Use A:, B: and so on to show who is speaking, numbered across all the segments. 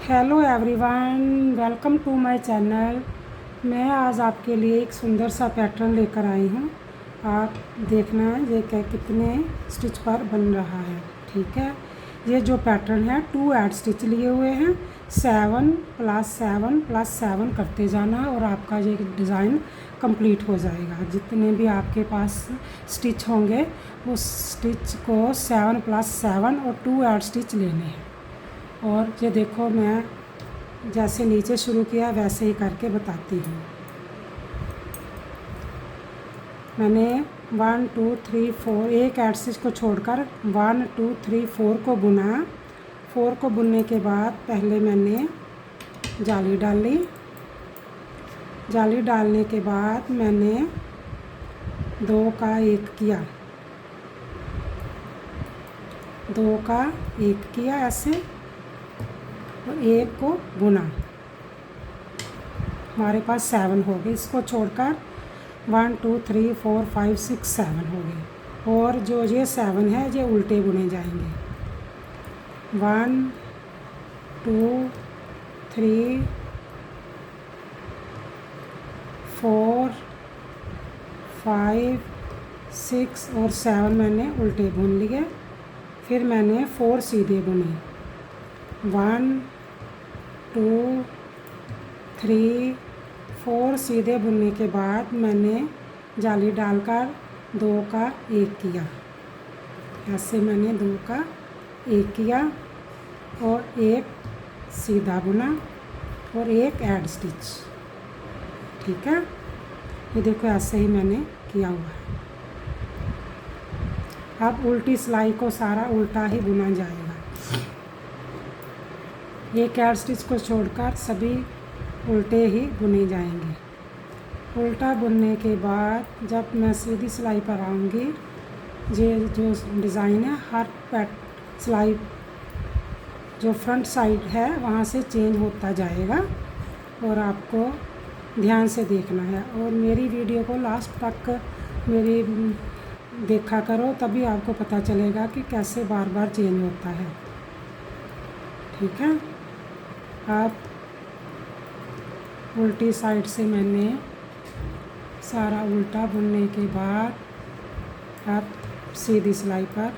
A: Hello everyone, welcome to my channel. मैं आज आपके लिए एक सुंदर सा पैटर्न लेकर आई हूँ। आप देखना ये कितने स्टिच पर बन रहा है। ठीक है, ये जो पैटर्न है 2 ऐड स्टिच लिए हुए हैं। 7 + 7 + 7 करते जाना और आपका ये डिज़ाइन कंप्लीट हो जाएगा। जितने भी आपके पास स्टिच होंगे उस स्टिच को 7 + 7 और 2 ऐड स्टिच लेने हैं। और ये देखो, मैं जैसे नीचे शुरू किया वैसे ही करके बताती हूँ। मैंने 1 2 3 4 एक ऐड स्टिच को छोड़कर 1 2 3 4 को बुना। 4 को बुनने के बाद पहले मैंने जाली डाली। जाली डालने के बाद मैंने 2 का 1 किया, 2 का 1 किया ऐसे और 1 को बुना। हमारे पास 7 हो गए। इसको छोड़कर 1 2 3 4 5 6 7 हो गए। और जो ये 7 है ये उल्टे बुने जाएंगे। 1 2 3 4 5 6 और 7 मैंने उल्टे बुन लिए। फिर मैंने 4 सीधे बुने। 1 2 3 4 सीधे बुनने के बाद मैंने जाली डालकर 2 का 1 किया। ऐसे मैंने 2 का 1 किया और 1 सीधा बुना और 1 ऐड स्टिच। ठीक है, ये देखो ऐसे ही मैंने किया हुआ है। अब उल्टी सिलाई को सारा उल्टा ही बुना जाएगा। एक ऐड स्टिच को छोड़कर सभी उल्टे ही बुने जाएंगे। उल्टा बुनने के बाद जब मैं सीधी सिलाई पर आऊँगी, ये जो डिज़ाइन है हर सिलाई जो फ्रंट साइड है वहाँ से चेंज होता जाएगा और आपको ध्यान से देखना है। और मेरी वीडियो को लास्ट तक मेरी देखा करो, तभी आपको पता चलेगा कि कैसे बार बार चेंज होता है। ठीक है, अब उल्टी साइड से मैंने सारा उल्टा बुनने के बाद अब सीधी सिलाई पर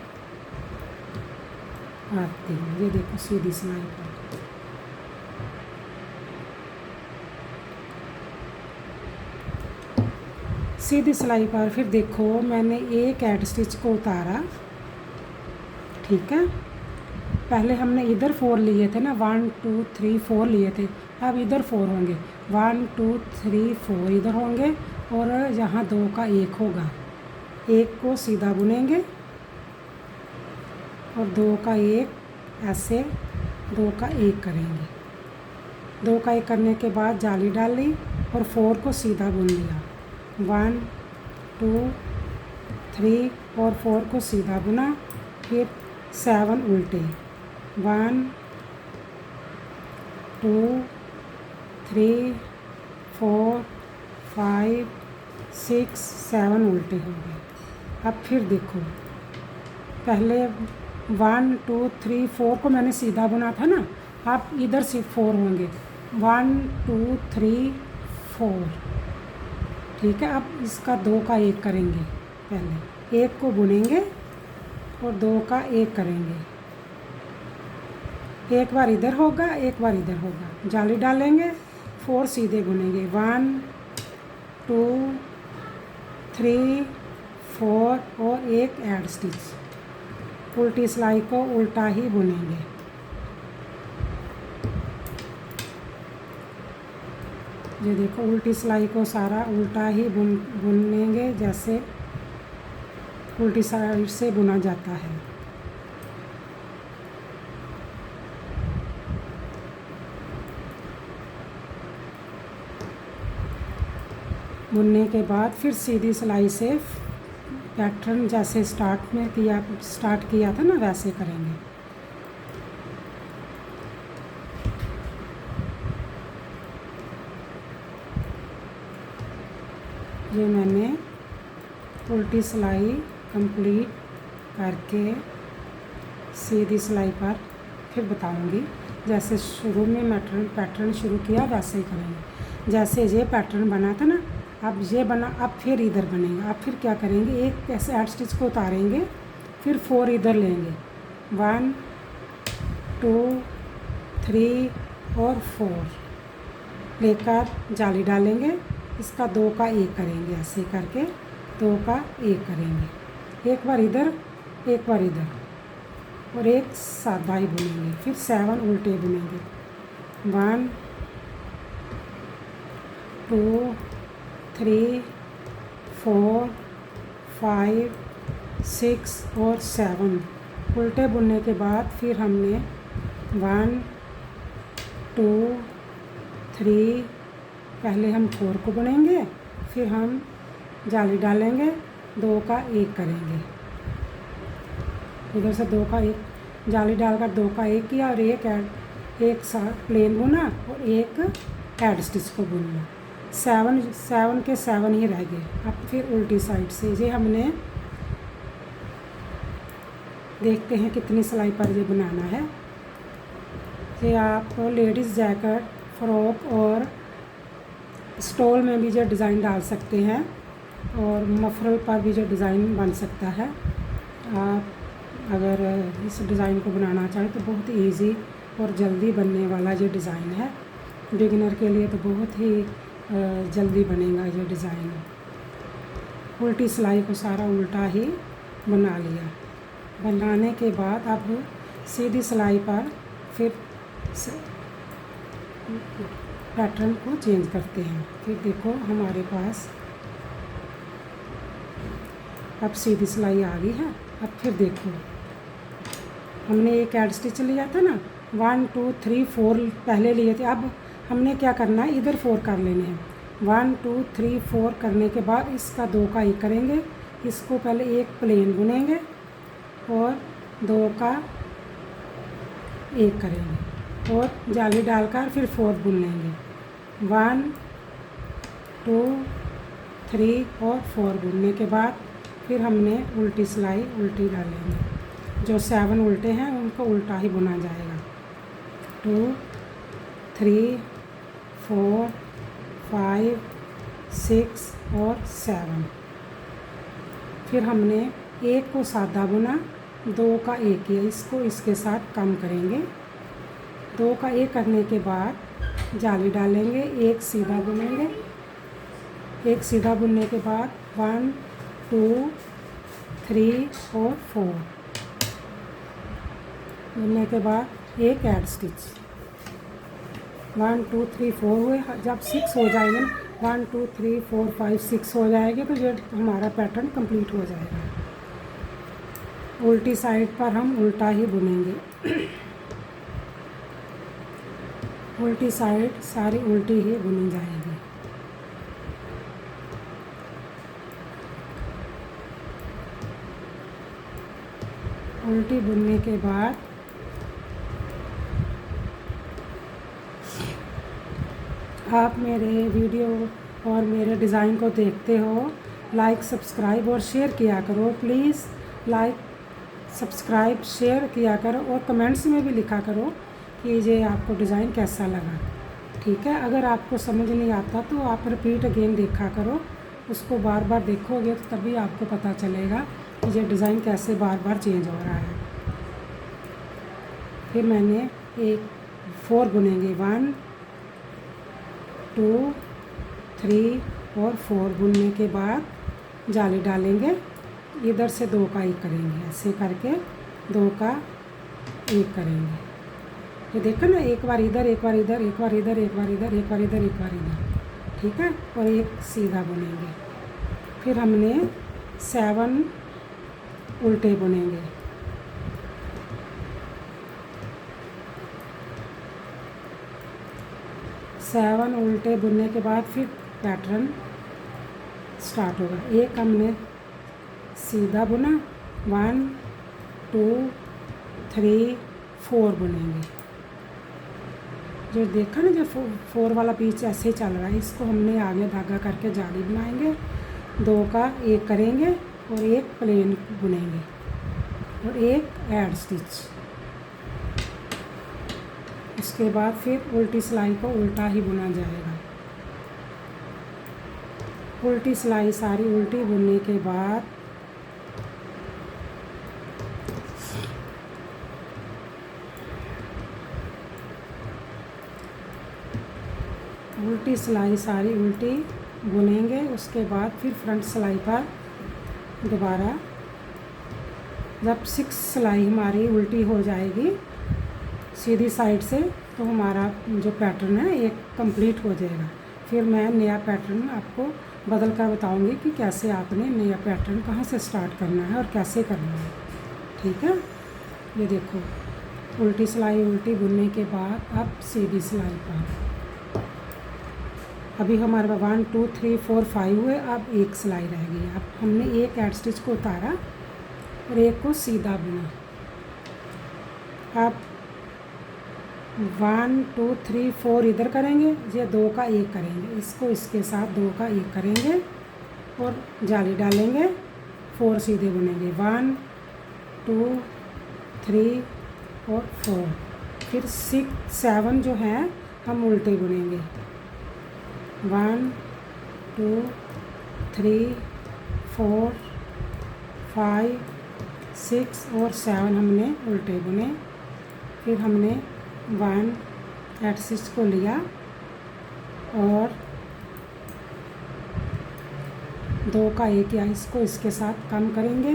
A: आती हूँ। ये देखो सीधी सिलाई पर सीधी सिलाई पर फिर देखो मैंने एक ऐड स्टिच को उतारा। ठीक है, पहले हमने इधर 4 लिए थे ना, 1 2 3 4 लिए थे। अब इधर 4 होंगे, 1 2 3 4 इधर होंगे और यहाँ 2 का 1 होगा। 1 को सीधा बुनेंगे और 2 का 1 ऐसे 2 का 1 करेंगे। 2 का 1 करने के बाद जाली डाली और 4 को सीधा बुन लिया। 1 2 3 और 4 को सीधा बुना। फिर 7 उल्टे, 1 2 3 4 5 6 7 उल्टे हो गए। अब फिर देखो, पहले 1 2 3 4 को मैंने सीधा बुना था ना, अब इधर से 4 होंगे, 1 2 3 4। ठीक है, अब इसका 2 का 1 करेंगे। पहले 1 को बुनेंगे और 2 का 1 करेंगे। एक बार इधर होगा, एक बार इधर होगा। जाली डालेंगे, 4 सीधे बुनेंगे, 1 2 3 4 और 1 ऐड स्टिच। उल्टी सिलाई को उल्टा ही बुनेंगे। ये देखो उल्टी सिलाई को सारा उल्टा ही बुनेंगे, जैसे उल्टी साइड से बुना जाता है। बुनने के बाद फिर सीधी सिलाई से पैटर्न जैसे स्टार्ट किया था ना वैसे करेंगे। ये मैंने उल्टी सिलाई कंप्लीट करके सीधी सिलाई पर फिर बताऊंगी जैसे शुरू में पैटर्न शुरू किया वैसे ही करेंगे। जैसे ये पैटर्न बना था ना, अब ये बना, अब फिर इधर बनेगा। अब फिर क्या करेंगे, एक ऐसे ऐड स्टिच को उतारेंगे, फिर 4 इधर लेंगे, 1 2 3 और 4 लेकर जाली डालेंगे। इसका 2 का 1 करेंगे, ऐसे करके 2 का 1 करेंगे। एक बार इधर, एक बार इधर, और एक सादा ही बुनेंगे। फिर 7 उल्टे बुनेंगे, 1 2 3 4 5 6 और 7 उल्टे बुनने के बाद फिर हमने 1 2 3 पहले हम 4 को बुनेंगे, फिर हम जाली डालेंगे, 2 का 1 करेंगे। इधर से 2 का 1 जाली डालकर 2 का 1 किया और एक साथ प्लेन बुना और एक ऐड स्टिच को बुनना। 7 के 7 ही रह गए। अब फिर उल्टी साइड से ये हमने देखते हैं कितनी सिलाई पर ये बनाना है। ये आप लेडीज़ जैकेट, फ्रॉक और स्टोल में भी जो डिज़ाइन डाल सकते हैं और मफरल पर भी जो डिज़ाइन बन सकता है। आप अगर इस डिज़ाइन को बनाना चाहें तो बहुत इजी और जल्दी बनने वाला ये डिज़ाइन है। बिगिनर के लिए तो बहुत ही जल्दी बनेगा ये डिज़ाइन। उल्टी सिलाई को सारा उल्टा ही बना लिया। बनाने के बाद अब सीधी सिलाई पर फिर पैटर्न को चेंज करते हैं। फिर देखो हमारे पास अब सीधी सिलाई आ गई है। अब फिर देखो हमने एक ऐड स्टिच लिया था ना, 1 2 3 4 पहले लिए थे। अब हमने क्या करना है, इधर 4 कर लेने हैं। 1 2 3 4 करने के बाद इसका 2 का 1 करेंगे। इसको पहले एक प्लेन बुनेंगे और 2 का 1 करेंगे और जाली डालकर फिर 4 बुन लेंगे। 1 2 3 और 4 बुनने के बाद फिर हमने उल्टी सिलाई उल्टी डालेंगे। जो 7 उल्टे हैं उनको उल्टा ही बुना जाएगा। 2 3 4 5 6 और 7। फिर हमने एक को सादा बुना, 2 का 1 किया। इसको इसके साथ कम करेंगे। 2 का 1 करने के बाद जाली डालेंगे, एक सीधा बुनेंगे। एक सीधा बुनने के बाद 1 2 3 और 4 बुनने के बाद एक ऐड स्टिच। 1 2 3 4 हुए। जब 6 हो जाएंगे, 1 2 3 4 5 6 हो जाएंगे तो ये हमारा पैटर्न कंप्लीट हो जाएगा। उल्टी साइड पर हम उल्टा ही बुनेंगे। उल्टी साइड सारी उल्टी ही बुनी जाएगी। उल्टी बुनने के बाद आप मेरे वीडियो और मेरे डिज़ाइन को देखते हो, लाइक सब्सक्राइब और शेयर किया करो। प्लीज़ लाइक सब्सक्राइब शेयर किया करो और कमेंट्स में भी लिखा करो कि ये आपको डिज़ाइन कैसा लगा। ठीक है, अगर आपको समझ नहीं आता तो आप रिपीट अगेन देखा करो। उसको बार बार देखोगे तो तभी आपको पता चलेगा कि ये डिज़ाइन कैसे बार बार चेंज हो रहा है। फिर मैंने 4 बुनेंगे, 1 2 3 और 4 बुनने के बाद जाली डालेंगे। इधर से 2 का 1 करेंगे, ऐसे करके 2 का 1 करेंगे। ये देखो ना, एक बार इधर, एक बार इधर, एक बार इधर, एक बार इधर, एक बार इधर, एक बार इधर। ठीक है, और एक सीधा बुनेंगे। फिर हमने 7 उल्टे बुनेंगे। सेवन उल्टे बुनने के बाद फिर पैटर्न स्टार्ट होगा। एक हमने सीधा बुना, 1 2 3 4 बुनेंगे। जो देखा ना, जो 4 वाला पीस ऐसे ही चल रहा है, इसको हमने आगे धागा करके जाली बनाएंगे। 2 का 1 करेंगे और एक प्लेन बुनेंगे और एक ऐड स्टिच। उसके बाद फिर उल्टी सिलाई को उल्टा ही बुना जाएगा। उल्टी सिलाई सारी उल्टी बुनने के बाद उल्टी सिलाई सारी उल्टी बुनेंगे। उसके बाद फिर फ्रंट सिलाई पर दोबारा जब 6 सिलाई हमारी उल्टी हो जाएगी सीधी साइड से, तो हमारा जो पैटर्न है एक कंप्लीट हो जाएगा। फिर मैं नया पैटर्न आपको बदल कर बताऊंगी कि कैसे आपने नया पैटर्न कहाँ से स्टार्ट करना है और कैसे करना है। ठीक है, ये देखो उल्टी सिलाई उल्टी बुनने के बाद अब सीधी सिलाई पर अभी हमारे पास 1 2 3 4 5 हुए। अब एक सिलाई रह गई। अब हमने एक एड स्टिच को उतारा और एक को सीधा बुना। अब 1 2 3 4 इधर करेंगे, ये 2 का 1 करेंगे, इसको इसके साथ 2 का 1 करेंगे और जाली डालेंगे, 4 सीधे बुनेंगे। 1 2 3 और 4। फिर 6 7 जो है हम उल्टे बुनेंगे। 1 2 3 4 5 6 और 7 हमने उल्टे बुने। फिर हमने 1 एड स्टिच को लिया और 2 का 1 या इसको इसके साथ कम करेंगे।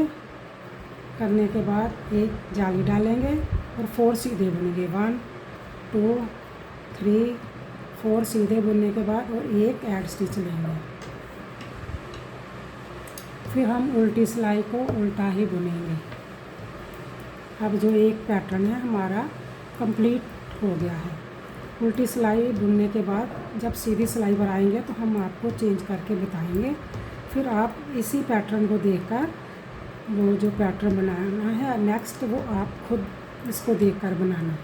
A: करने के बाद एक जाली डालेंगे और 4 सीधे बुनेंगे। 1 2 3 4 सीधे बुनने के बाद और एक एड स्टिच लेंगे। फिर हम उल्टी सिलाई को उल्टा ही बुनेंगे। अब जो एक पैटर्न है हमारा कंप्लीट हो गया है। उल्टी सिलाई बुनने के बाद जब सीधी सिलाई पर आएंगे तो हम आपको चेंज करके बताएंगे। फिर आप इसी पैटर्न को देखकर वो जो पैटर्न बनाना है नेक्स्ट, वो आप खुद इसको देखकर बनाना।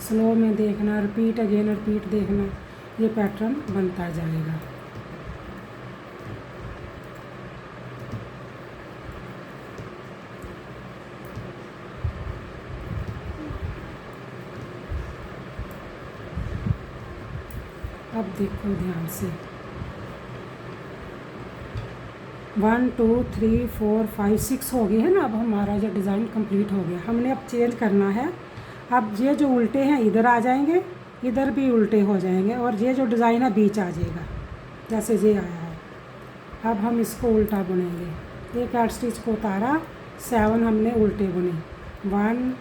A: स्लो में देखना, रिपीट अगेन रिपीट देखना, ये पैटर्न बनता जाएगा। अब देखो ध्यान से 1 2 3 4 5 6 हो गई है ना। अब हमारा ये डिज़ाइन कंप्लीट हो गया। हमने अब चेंज करना है। अब ये जो उल्टे हैं इधर आ जाएंगे, इधर भी उल्टे हो जाएंगे और ये जो डिज़ाइन है बीच आ जाएगा जैसे ये आया है। अब हम इसको उल्टा बुनेंगे। एक एड स्टिच को उतारा, 7 हमने उल्टे बुने। 1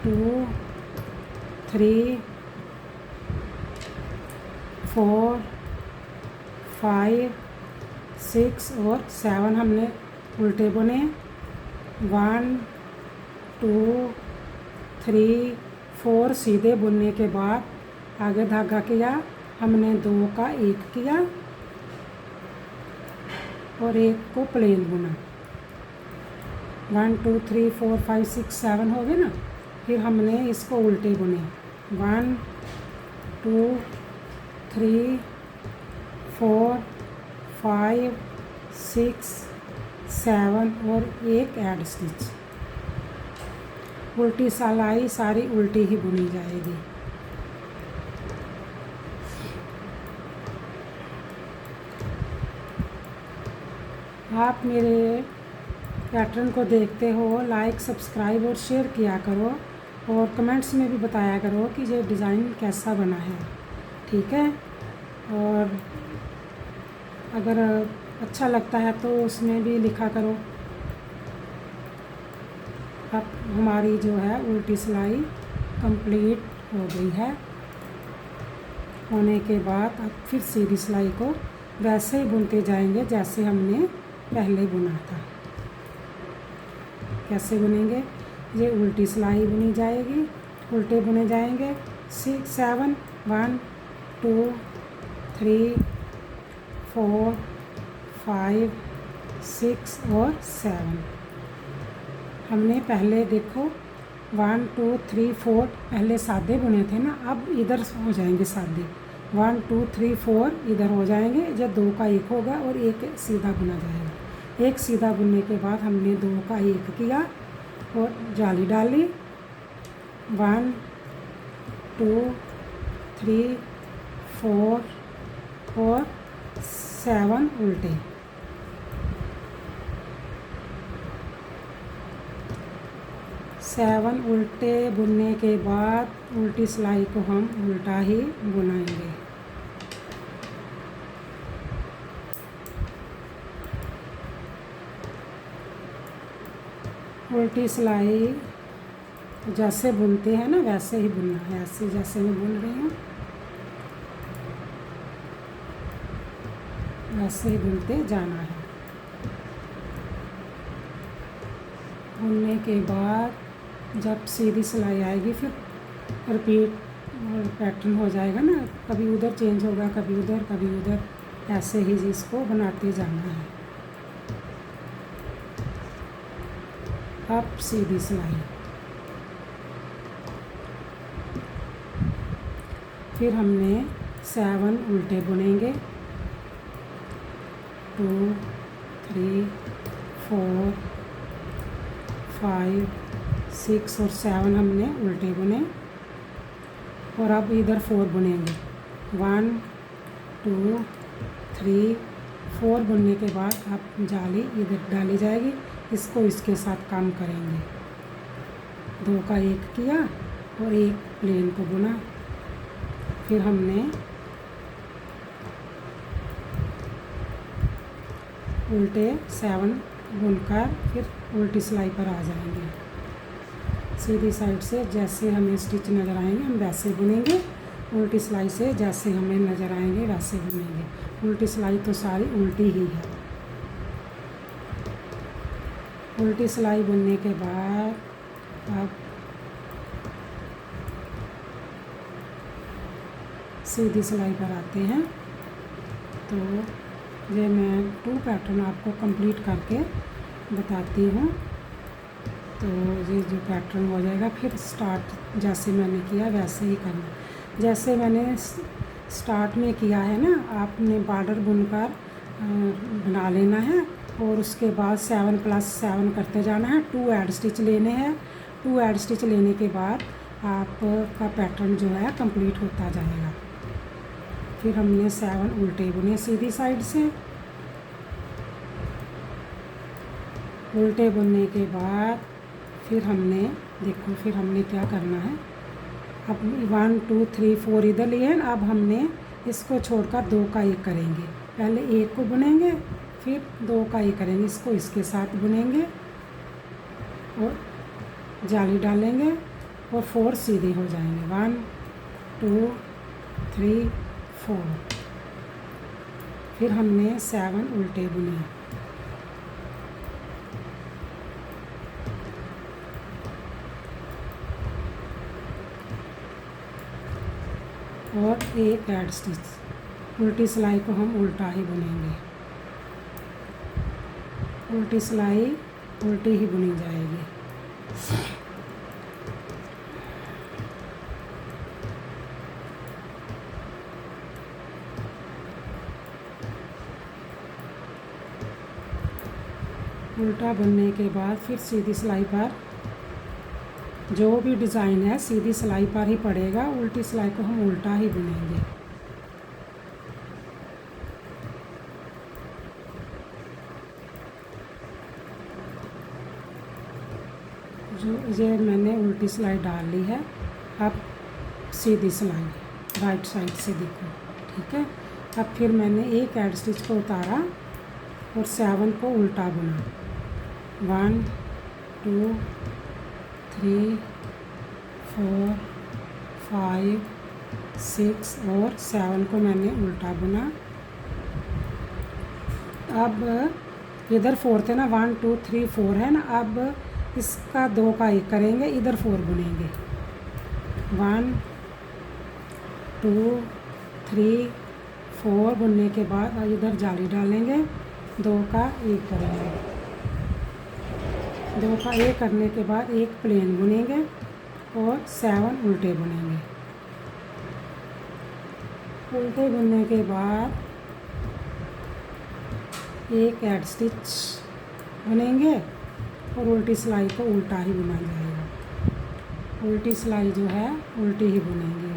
A: 2 3 4 5 6 और 7 हमने उल्टे बुने। 1 2 3 4 सीधे बुनने के बाद आगे धागा किया, हमने 2 का 1 किया और एक को प्लेन बुना। 1 2 3 4 5 6 7 हो गए ना। फिर हमने इसको उल्टे बुने। 1 2 3 4 5 6 7 और एक एड स्टिच। उल्टी सिलाई सारी उल्टी ही बुनी जाएगी। आप मेरे पैटर्न को देखते हो, लाइक सब्सक्राइब और शेयर किया करो और कमेंट्स में भी बताया करो कि ये डिज़ाइन कैसा बना है। ठीक है, और अगर अच्छा लगता है तो उसमें भी लिखा करो। अब हमारी जो है उल्टी सिलाई कंप्लीट हो गई है। होने के बाद अब फिर सीधी सिलाई को वैसे ही बुनते जाएंगे जैसे हमने पहले बुना था। कैसे बुनेंगे? ये उल्टी सिलाई बुनी जाएगी, उल्टे बुने जाएंगे। 6 7 1 2 3 4 5 6 और 7 हमने पहले देखो 1 2 3 4 पहले सादे बुने थे ना, अब इधर हो जाएंगे सादे। 1 2 3 4 इधर हो जाएंगे, जब 2 का 1 होगा और एक सीधा बुना जाएगा। एक सीधा बुनने के बाद हमने 2 का 1 किया और जाली डाली 1 2 3 4 और 7 उल्टे। सेवन उल्टे बुनने के बाद उल्टी सिलाई को हम उल्टा ही बुनाएंगे। उल्टी सिलाई जैसे बुनते हैं ना वैसे ही बुनना है। ऐसे जैसे मैं बुन रही हूँ वैसे ही बुनते जाना है। बुनने के बाद जब सीधी सिलाई आएगी फिर रिपीट पैटर्न हो जाएगा ना, कभी उधर चेंज होगा कभी उधर, ऐसे ही इसको बनाते जाना है। अब सीधी सिलाई, फिर हमने 7 उल्टे बुनेंगे। 2 3 4 5 6 और 7 हमने उल्टे बुने और अब इधर 4 बुनेंगे। 1 2 3 4 बुनने के बाद अब जाली इधर डाली जाएगी। इसको इसके साथ काम करेंगे। 2 का 1 किया और 1 प्लेन को बुना। फिर हमने उल्टे 7 बुनकर फिर उल्टी सिलाई पर आ जाएंगे। सीधी साइड से जैसे हमें स्टिच नज़र आएंगे हम वैसे बुनेंगे। उल्टी सिलाई से जैसे हमें नज़र आएंगे वैसे बुनेंगे। उल्टी सिलाई तो सारी उल्टी ही है। उल्टी सिलाई बुनने के बाद अब सीधी सिलाई पर आते हैं। तो ये मैं 2 पैटर्न आपको कंप्लीट करके बताती हूँ। तो ये जो पैटर्न हो जाएगा फिर स्टार्ट जैसे मैंने किया वैसे ही करना। जैसे मैंने स्टार्ट में किया है ना, आपने बॉर्डर बुनकर बना लेना है और उसके बाद 7 + 7 करते जाना है। 2 ऐड स्टिच लेने हैं। 2 ऐड स्टिच लेने के बाद आपका पैटर्न जो है कंप्लीट होता जाएगा। फिर हमने 7 उल्टे बुने सीधी साइड से। उल्टे बुनने के बाद फिर हमने देखो फिर हमने क्या करना है। अब 1 2 3 4 इधर लिए हैं। अब हमने इसको छोड़कर 2 का 1 करेंगे। पहले 1 को बुनेंगे फिर 2 का 1 करेंगे। इसको इसके साथ बुनेंगे और जाली डालेंगे और 4 सीधे हो जाएंगे। 1 2 3 4। फिर हमने 7 उल्टे बुने और 1 ऐड स्टिच। उल्टी सिलाई को हम उल्टा ही बुनेंगे। उल्टी सिलाई उल्टी ही बुनी जाएगी। उल्टा बुनने के बाद फिर सीधी सिलाई पर जो भी डिज़ाइन है सीधी सिलाई पर ही पड़ेगा। उल्टी सिलाई को हम उल्टा ही बुनेंगे। जो ये मैंने उल्टी सिलाई डाल ली है। अब सीधी सिलाई राइट साइड से देखो, ठीक है। अब फिर मैंने 1 ऐड स्टिच को उतारा और 7 को उल्टा बुना। 1 2 3 4 5 6 और 7 को मैंने उल्टा बुना। अब इधर 4 थे ना, 1 2 3 4 है ना। अब इसका 2 का 1 करेंगे, इधर 4 बुनेंगे। 1 2 3 4 बुनने के बाद इधर जाली डालेंगे। 2 का 1 करेंगे। 2 का 1 करने के बाद 1 प्लेन बुनेंगे और 7 उल्टे बुनेंगे। उल्टे बुनने के बाद 1 ऐड स्टिच बुनेंगे और उल्टी सिलाई को उल्टा ही बुना जाएगा। उल्टी सिलाई जो है उल्टी ही बुनेंगे।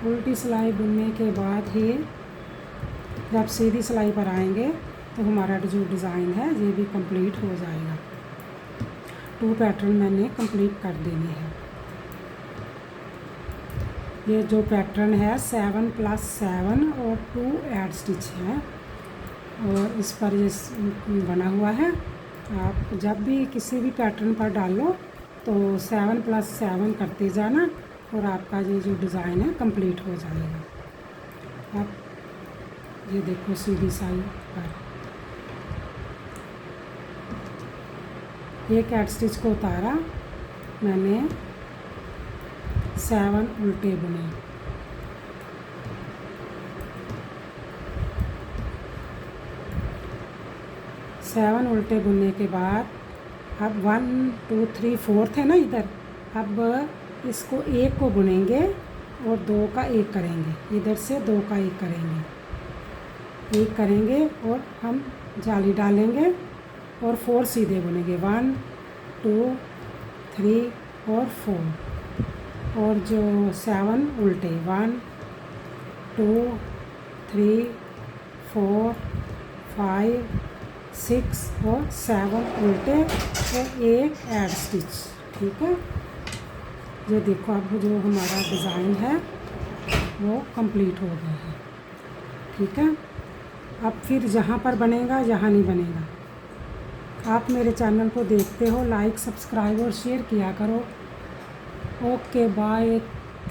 A: उल्टी सिलाई बुनने के बाद ही जब सीधी सिलाई पर आएंगे तो हमारा जो डिज़ाइन है ये भी कंप्लीट हो जाएगा। 2 पैटर्न मैंने कंप्लीट कर देने हैं। ये जो पैटर्न है 7 + 7 और 2 ऐड स्टिच है और इस पर ये बना हुआ है। आप जब भी किसी भी पैटर्न पर डालो तो 7 + 7 करते जाना और आपका ये जो डिज़ाइन है कंप्लीट हो जाएगा। अब ये देखो सीधी सिलाई पर एक ऐड स्टिच को उतारा, मैंने 7 उल्टे बुने। सेवन उल्टे बुनने के बाद अब 1 2 3 4 थे ना इधर, अब इसको एक को बुनेंगे और 2 का एक करेंगे। इधर से 2 का एक करेंगे और हम जाली डालेंगे और 4 सीधे बुनेंगे। 1 2 3 और 4 और जो 7 उल्टे 1 2 3 4 5 6 और 7 उल्टे और एक ऐड स्टिच। ठीक है, ये देखो अब जो हमारा डिज़ाइन है वो कंप्लीट हो गया है। ठीक है, अब फिर जहाँ पर बनेगा यहाँ नहीं बनेगा। आप मेरे चैनल को देखते हो, लाइक सब्सक्राइब और शेयर किया करो। Okay bye.